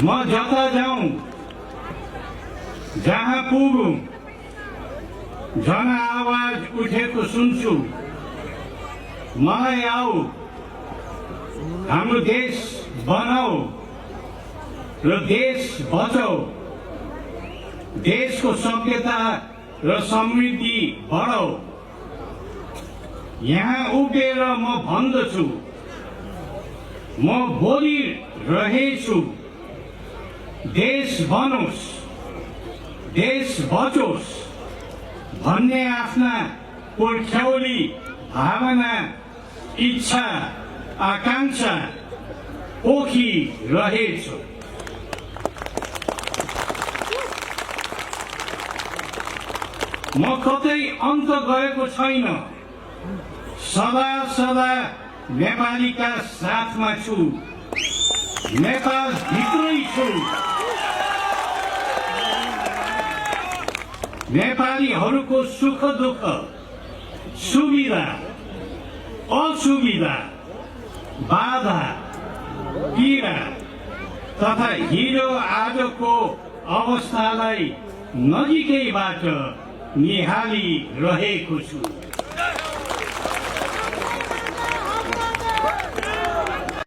म जता जाऊँ जहाँ पुगौँ जन आवाज उठेको सुन्छु। मलाई आऊ हाम्रो देश बनाऊ र देश बचाऊ। देशको सभ्यता र समृद्धि बढाऊ। यहाँ उभिएर म भन्दछु, म बोलिरहेछु, देश बनोस्, देश बचोस् भन्ने आफ्ना पुर्ख्यौली भावना, इच्छा, आकांक्षा पोखिरहेछु। म कतै अन्त गएको छैन। सदा सदा नेपालीका साथमा छु। नेपाल भित्रै छु। नेपालीहरूको सुख दुःख, सुविधा असुविधा, बाधा पीडा तथा हिजो आजको अवस्थालाई नजिकैबाट निहालिरहेको छु।